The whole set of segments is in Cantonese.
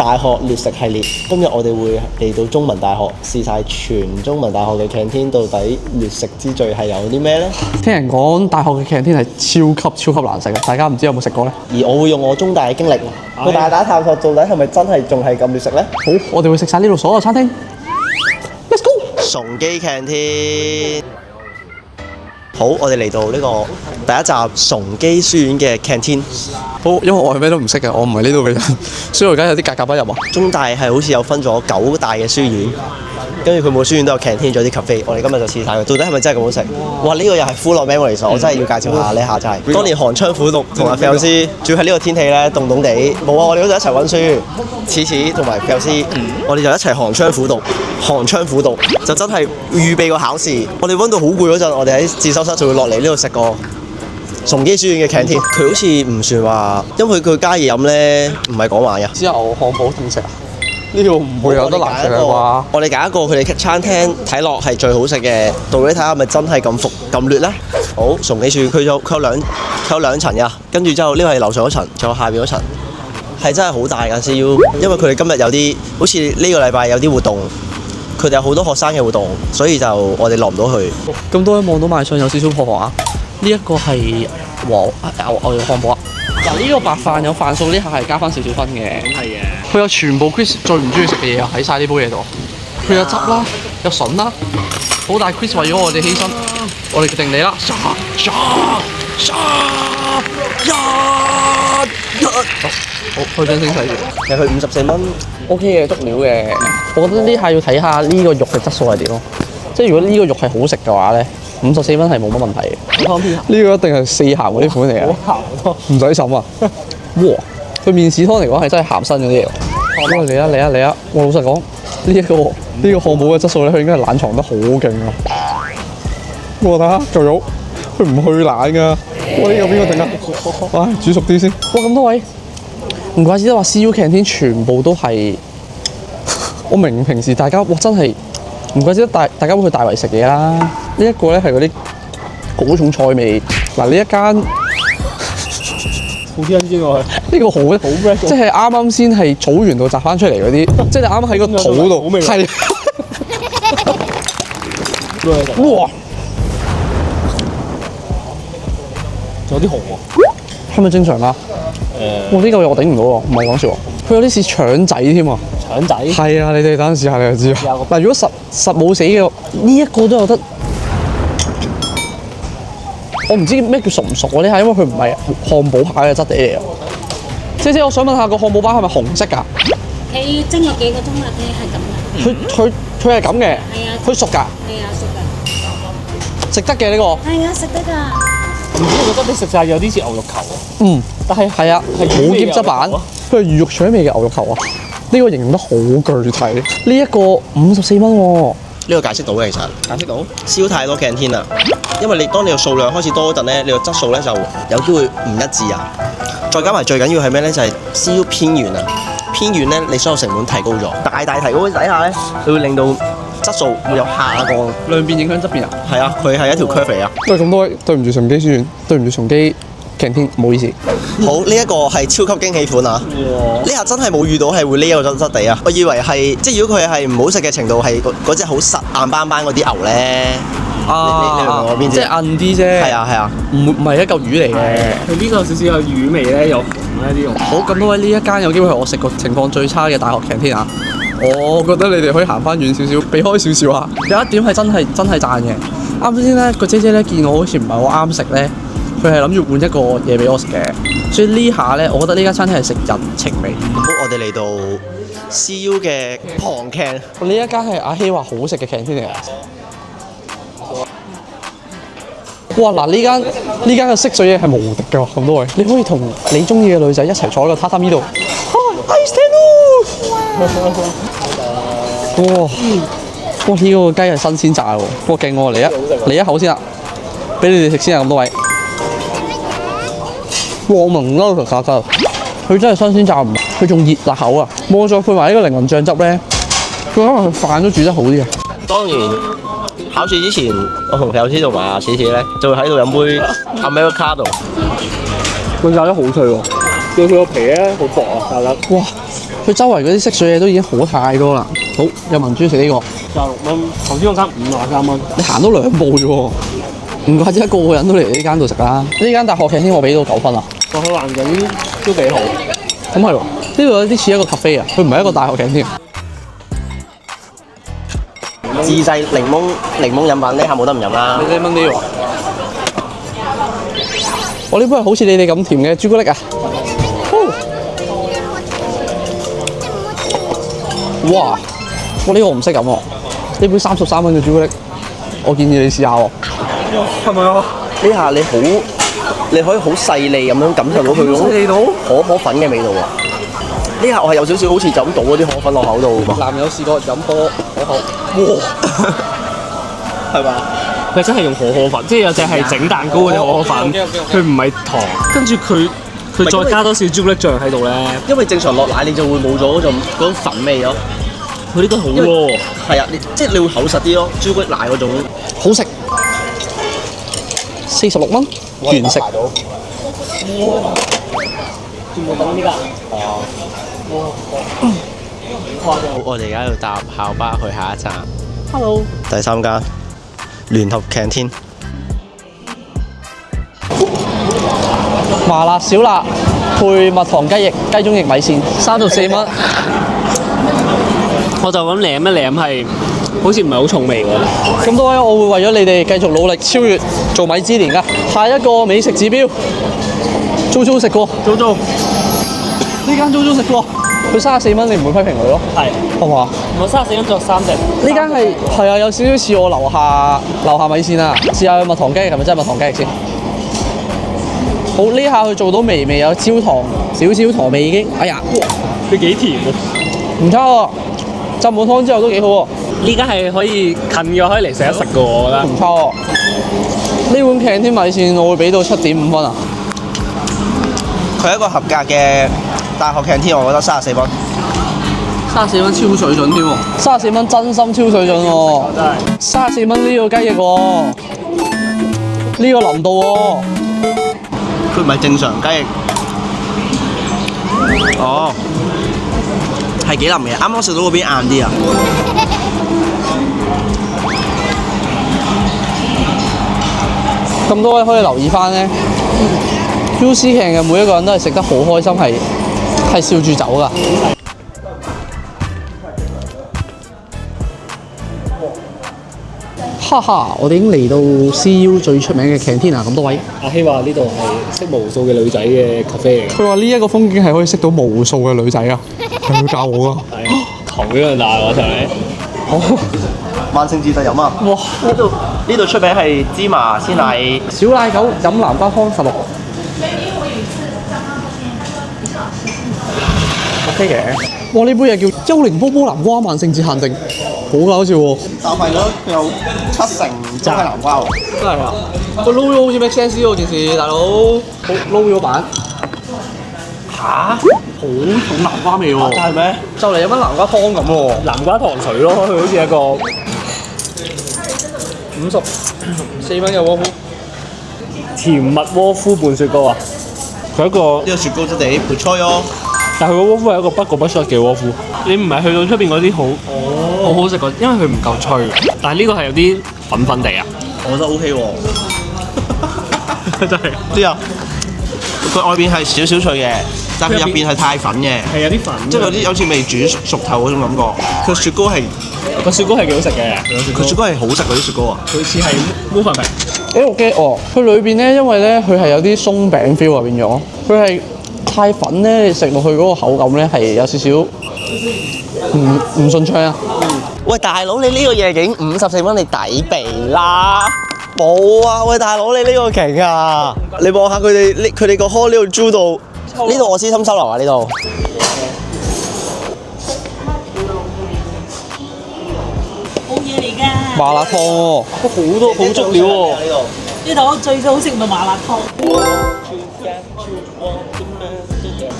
大學劣食系列，今日我哋會嚟到中文大學試晒全中文大學嘅 canteen，到底劣食之最係有啲咩呢？聽人講大學嘅 canteen 係超級難食嘅，大家唔知有冇食過呢？而我會用我中大嘅經歷去大膽探索，到底係咪真係仲係咁劣食呢？好，我哋會食晒呢度所有餐廳。Let's go！ 崇基 canteen。好，我哋嚟到呢個第一集崇基書院嘅 canteen。好，因為我係咩都唔識嘅，我唔係呢度嘅人，所以我而家有啲格格不入啊。中大係好似有分咗9大嘅書院，跟住佢每書院都有 canteen 咗啲 cafe。我哋今日就試晒佢，到底係咪真係咁好食？哇！呢個又係 full of memories，我真係要介紹下呢下就係當年寒窗苦讀同埋費老師，仲要喺呢個天氣咧凍凍地，冇啊！我哋嗰陣一齊温書，次同埋費老師，我哋就一齊寒窗苦讀，就真係預備個考試。我哋温到好攰嗰陣，我哋喺自修室就會落嚟呢度食個崇基書院嘅 canteen。佢好似唔算話，因為佢加嘢飲咧，唔係講玩嘅。之後漢堡點食啊？呢度唔會有得難食嘅啩？我哋揀一個佢哋餐廳睇落係最好食嘅，到底睇下係咪真係咁劣咧？好，崇基書院佢有兩層㗎，跟住之後呢個係樓上嗰層，仲有下邊嗰層，係真係好大㗎 CU。因為佢哋今日有啲好似呢個禮拜有啲活動，佢哋有好多學生嘅活動，所以就我哋落唔到去。咁多望到賣相有少少破防啊！呢一個係牛漢堡啊！嗱，呢個白飯有飯素，呢下係加翻少少分嘅。咁係嘅。佢有全部 Chris 最唔中意食嘅嘢啊，喺晒呢煲嘢度。佢有汁啦，有筍啦，好大 Chris 為咗我哋犧牲，我哋決定嚟啦！好，開張聲細啲。其實佢54蚊 OK 嘅，足料嘅。我覺得呢下要睇下呢個肉嘅質素係點咯。即係如果呢個肉係好食嘅話咧，54蚊係冇乜問題嘅。呢個一定係四鹹嗰啲款嚟嘅，唔使審啊！哇，佢麵豉湯嚟講係真係鹹身嗰啲嘢。嚟啊！我老實講，呢個漢堡嘅質素咧，佢應該係冷藏得好勁啊！我睇下嚿肉，佢唔去冷㗎。哇！呢個邊個整啊？哇！煮熟啲先。哇！咁多位，唔怪之得話 CU Canteen 全部都係我明平時大家哇真係唔怪之得大家會去大圍食嘢啦。呢一個咧係嗰啲好重菜味。嗱，呢一間好香之外，呢個好即係啱啱先係草原度摘翻出嚟嗰啲，即係你啱啱喺個肚度係。哇！仲有啲紅喎，係咪正常啊？哇！呢嚿嘢我頂唔到喎，唔係講笑喎。佢有啲似腸仔添啊！腸仔係啊！你哋等陣試下你就知啦。嗱，如果實冇死嘅，呢一個都有得。我唔知咩叫熟唔熟喎？呢下因為佢唔係漢堡扒嘅質地嚟啊。姐姐，我想問下個漢堡包係咪紅色㗎？你蒸咗幾個鐘啦？佢係咁嘅。佢係咁嘅。係啊。佢熟㗎？係啊，熟㗎。食得嘅呢個。係啊，食得㗎。唔知我覺得你食晒有啲似牛肉球啊。嗯，但係係啊，係冇醃汁版，佢係魚肉腸味嘅牛肉球啊。呢個形容得好具體。呢一個54蚊喎。呢個解釋到嘅其實。解釋到。燒太多 canteen 啦，因為當你個數量開始多嗰陣咧，你個質素咧就有機會唔一致啊。再加埋最緊要係咩咧？就係 CU 偏遠啊，偏遠咧你所有成本提高咗，大提高底下咧，佢會令到質素會有下降。兩邊影響側邊啊？係啊，佢係一條 curve 嚟啊。喂，咁多位，對唔住崇基書院，對唔住崇基 canteen，唔好意思。好，呢一個係超級驚喜款啊！呢下真係冇遇到係會呢一個質地啊！我以為係即係如果佢係唔好食嘅程度係嗰隻好實硬邦邦嗰啲牛咧。你明唔明我邊隻？即係韌啲啫。係啊，唔係一嚿魚嚟嘅。佢呢個有少少有魚味咧，有紅咧啲肉。好，咁多位呢一間有機會係我食過情況最差嘅大學 canteen 啊！我覺得你哋可以行翻遠少少，避開少少啊！有一點係真係讚嘅。啱先咧，個姐姐咧見我好似唔係好啱食咧，佢係諗住換一個嘢俾我食嘅。所以呢下咧，我覺得呢間餐廳係食人情味。好，我哋嚟到 CU 嘅旁 can。呢一間係阿希話好食嘅 canteen 嚟啊！哇！嗱，呢間嘅色水嘢係無敵㗎，咁多位，你可以同你中意嘅女仔一齊坐喺個榻榻米度。I stand up！ 哇！哇！呢個雞係新鮮炸喎，哇勁喎！嚟一口先啦，俾你哋食先啊！咁多位。哇！我聞到個價格，佢真係新鮮炸唔，佢仲熱辣口啊！我再配埋呢個靈魂醬汁咧，佢可能佢飯都煮得好啲啊！當然考試之前，我同友師同埋阿史史咧，就會喺度飲杯 Americano。佢炸得好脆喎，佢個皮咧好薄啊，炸得。哇！佢周圍嗰啲色水嘢都已經好太多啦。好，有民豬食呢個， 26蚊，頭先嗰間53蚊。你行多2步啫喎，唔怪之得個個人都嚟呢間度食啦。呢間大學劇天我俾到9分啊。個環境都幾好。咁係喎，呢度有啲似一個 cafe 啊，佢唔係一個大學劇添。自製檸檬飲品呢下冇得唔飲啦。你蚊啲喎。我呢杯係好似你哋咁甜嘅朱古力啊！哇！我呢個我唔識飲喎，呢杯33蚊嘅朱古力，我建議你試下喎。係咪啊？呢下你可以好細膩咁樣感受到佢嗰種可粉嘅味道喎。呢下我係有少少好似就咁倒嗰啲可粉落口度喎。男友試過飲可可，哇！係嘛？佢真係用可粉，即係有隻係整蛋糕嗰隻可可粉，佢唔係糖，跟住佢再加多少朱古力醬喺度咧。因為正常落奶你就會冇咗嗰種粉味咯。佢呢個好喎，係啊，即係你會厚實啲咯，朱古力奶嗰種。好食，46蚊原食。全部等呢㗎。我哋而家要搭校巴去下一站。Hello。第3間聯合 canteen。麻辣小辣配蜜糖雞翼、雞中翼米線，34蚊。我就咁舐一舐係，好似唔係好重味喎。咁多位，我會為咗你哋繼續努力超越做米芝蓮㗎。下一個美食指標，租食過，租呢間租食過，佢34蚊，你唔會批評佢咯？係，係嘛？我34蚊做3隻。呢間係啊，有少少似我樓下米線啊。試下蜜糖雞翼係咪真係蜜糖雞翼先？好，呢下佢做到微有焦糖，少少糖味已經。哎呀，佢幾甜啊！唔差喎，浸滿湯之後都幾好喎。呢間係可以近嘅可以嚟食一食嘅喎，我覺得。唔錯喎。呢碗canteen米線我會俾到7.5分啊。佢係一個合格嘅大學 canteen，我覺得34蚊。34蚊超水準添喎，34蚊真心超水準喎。真係。34蚊呢個雞翼喎，呢個腍度喎。佢唔係正常雞翼。哦，係幾腍嘅，啱啱食到嗰邊硬啲啊！咁多位可以留意翻咧，UC Can 嘅每一個人都係食得好開心，係笑住走㗎。哈哈！我哋已經嚟到 CU 最出名嘅 canteen 啦，咁多位。阿希話呢度係識無數嘅女仔嘅 cafe 嚟嘅。佢話呢一個風景係可以識到無數嘅女仔啊，係佢教我㗎。係啊，同樣大喎，同你。好，萬聖節就飲啊！哇！呢度出名係芝麻鮮奶。小奶狗飲南瓜湯16。OK 嘅。哇！呢杯嘢叫幽靈波波南瓜萬聖節限定，好搞笑喎！但係佢有70%都係南瓜喎。真係啊！佢撈咗好似 make sense 喎件事，大佬。好撈咗版。嚇！好重南瓜味喎。就係咩？就嚟飲緊南瓜湯咁喎。南瓜糖水咯，佢好似一個54蚊嘅窩夫。甜蜜窩夫拌雪糕啊！佢一個，呢個雪糕質地配菜咯。但係佢個窩夫係一個不過不失嘅窩夫。你唔係去到出邊嗰啲好好食嗰，因為佢唔夠脆。但係呢個係有啲粉粉地啊。我覺得 OK 喎。真係。知啊，佢外邊係少少脆嘅，但係佢入邊係太粉嘅，係有啲粉，即係有啲好似未煮熟透嗰種感覺。佢雪糕係個雪糕係幾好食嘅。佢雪糕係好食嗰啲雪糕啊！佢似係烏粉皮。我驚哦，佢裏邊咧，因為咧佢係有啲鬆餅 feel 啊，變咗佢係太粉咧，你食落去嗰個口感咧係有少少唔順暢啊。喂，大佬，你呢個夜景54蚊，你抵避啦！冇啊！喂，大佬，你呢個勁啊！你望下佢哋個 hall 呢度租到呢度，我私心收留啊！呢度好嘢嚟㗎！麻辣湯喎，好多好足料喎。呢度最好食咪麻辣湯。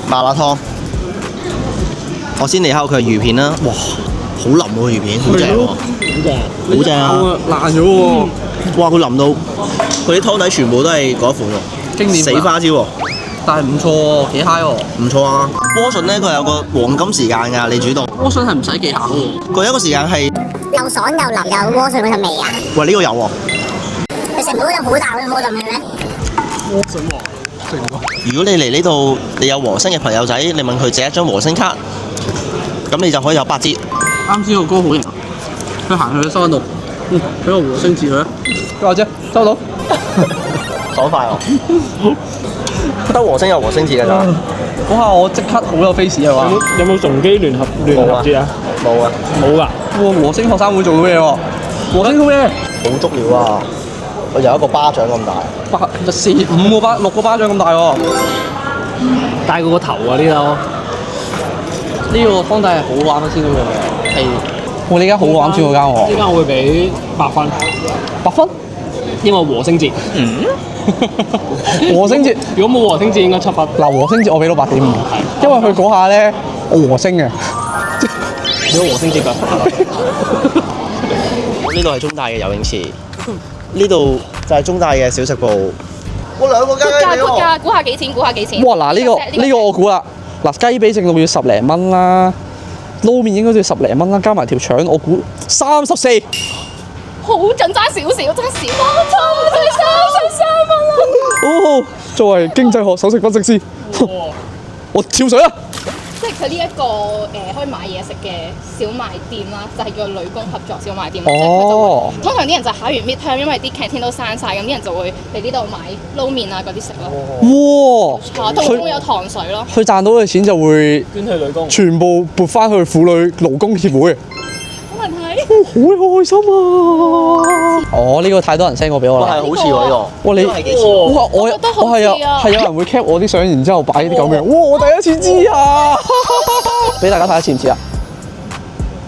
麻辣湯，我先嚟下佢嘅魚片啦。哇，好腍喎魚片，好正喎，好正啊！爛咗喎，哇，佢腍到佢啲湯底全部都係嗰一款喎，經典死花椒喎。但係唔錯喎，幾 high 喎。唔錯啊！萵筍咧佢有個黃金時間㗎，你煮到。萵筍係唔使技巧喎。佢有一個時間係又爽又腍又萵筍嗰陣味啊！喂呢個有喎。你食唔到嗰陣好大嗰陣萵筍嘅咩？萵筍王食唔到。如果你嚟呢度，你有和星嘅朋友仔，你問佢借一張和星卡，咁你就可以有8折。啱先個歌好型啊！佢行去收銀度，俾個和星字佢啊！佢話啫，收到。爽快喎！得和星有和星字㗎咋？嗰下我即刻好有 face 啊嘛！有冇崇基聯合節啊？冇啊！冇㗎。哇！和星學生會做到嘢喎！和星好嘢，好足料啊！我有一個巴掌咁大。6個巴掌咁大喎！大過個頭啊！呢度。呢個湯底係好玩先嗰個嘅，係我呢間好玩先嗰間喎。呢間我會俾8分。8分？因為和星節。和星節，如果冇和星節應該7分。嗱和星節我俾到8.5，因為佢嗰下咧我和星嘅。有和星節㗎。呢度係中大嘅游泳池，呢度就係中大嘅小食部。我2個雞髀估價，估下幾錢？估下幾錢？哇！嗱呢個我估啦，嗱雞髀正路要10零蚊啦，撈麵應該都要10零蚊啦，加埋條腸我估34。好準，爭少少，爭少，錯咗33蚊啦！哦，作為經濟學首席分析師，我跳水啦！即係佢呢一個可以買嘢食嘅小賣店啦，就係叫女工合作小賣店。哦，通常啲人就考完 midterm，因為啲 canteen 都閂晒，咁啲人就會嚟呢度買撈麵啊嗰啲食咯。哇！同埋會有糖水咯。佢賺到嘅錢就會捐去女工。全部撥翻去婦女勞工協會。冇問題。好開心啊！哦，呢個太多人 send 過俾我啦。係好似喎呢個。哇！你係幾錢？哇！我覺得好似啊係有人會 cap 我啲相，然之後擺啲咁嘅。哇！我第一次知啊！俾大家睇下似唔似啊？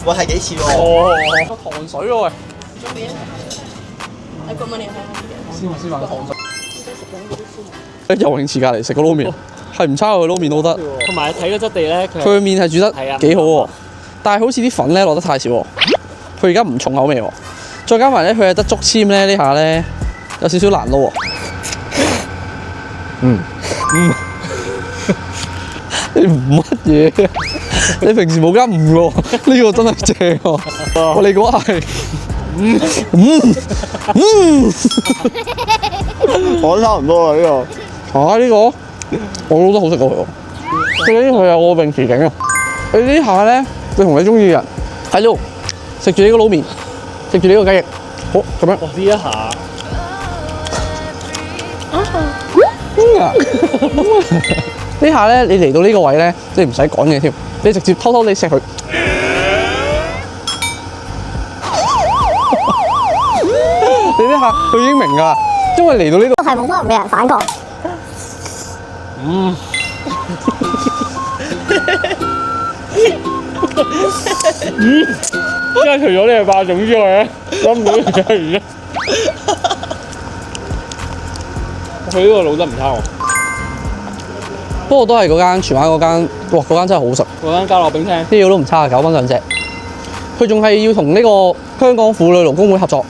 喂係幾錢喎？糖水喎喂！你咁問你睇下。先買糖水。喺游泳池隔離食個撈麵，係唔差喎，撈麵都得。同埋睇個質地咧，佢嘅麵係煮得幾好喎，但係好似啲粉咧落得太少喎。佢而家唔重口味喎，再加埋咧佢係得竹籤咧，呢下咧有少少難撈喎。你唔乜嘢？你平時冇加唔喎？呢個真係正喎！我哋嗰係我差唔多啦呢個。呢個我撈得好食過佢喎。最緊要佢有我泳池景啊！你呢下咧，你同你中意嘅人喺呢度食住呢個撈麵，食住呢個雞翼，好咁樣。呢一下。呢下咧，你嚟到呢個位咧，你唔使講嘢添，你直接偷偷地錫佢。你呢下佢已經明㗎，因為嚟到呢度係冇乜俾人反過。因為除咗你係霸總之外咧，諗唔到其他原因。佢呢個老得唔差喎。不過都係嗰間荃灣嗰間，哇！嗰間真係好食。嗰間家樂冰廳啲料都唔差，9蚊2隻。佢仲係要同呢個香港婦女勞工會合作，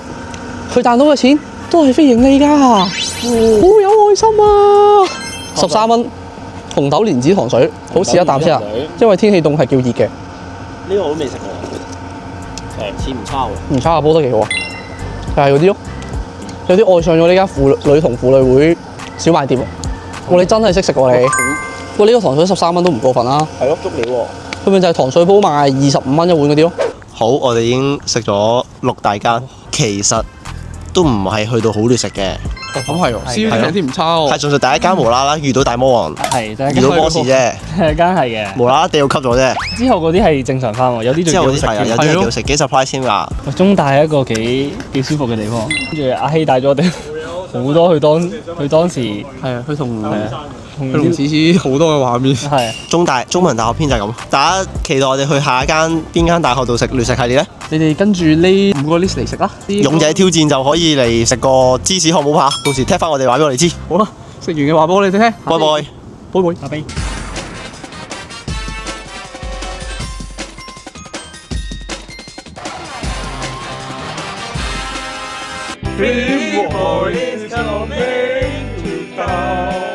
佢賺到嘅錢都係非盈利㗎，好有愛心啊！13蚊紅豆蓮子糖水，好試一啖先啊！因為天氣凍係叫熱嘅。呢個我都未食過。似唔差喎。唔差啊，煲得幾好啊！係嗰啲咯，有啲愛上咗呢間女童婦女會小賣店。哇！你真係識食喎你。哇！呢個糖水13蚊都唔過分啦。係咯，足料喎。佢咪就係糖水煲賣25蚊一碗嗰啲咯。好，我哋已經食咗6大間，其實都唔係去到好劣食嘅。咁係喎，C 餐廳唔差喎。係純粹第一間無啦啦遇到大魔王，係遇到 boss 啫，第一間係嘅。無啦啦掉級咗啫。之後嗰啲係正常翻喎，有啲之後嗰啲仲係啊，有啲係幾好食，幾 surprise 添㗎。中大係一個幾舒服嘅地方，跟住阿希帶咗我哋好多佢當時係啊，佢同同史詩好多嘅畫面。係中大中文大學編就係咁，大家期待我哋去下一間邊間大學度食劣食系列咧？你哋跟住呢5個 list 嚟食啦。勇者挑戰就可以嚟食個芝士漢堡扒，到時踢翻我哋話俾我哋知。好啦，食完嘅話俾我哋聽。拜拜拜。拜拜。阿飛。Dream boys coming to town.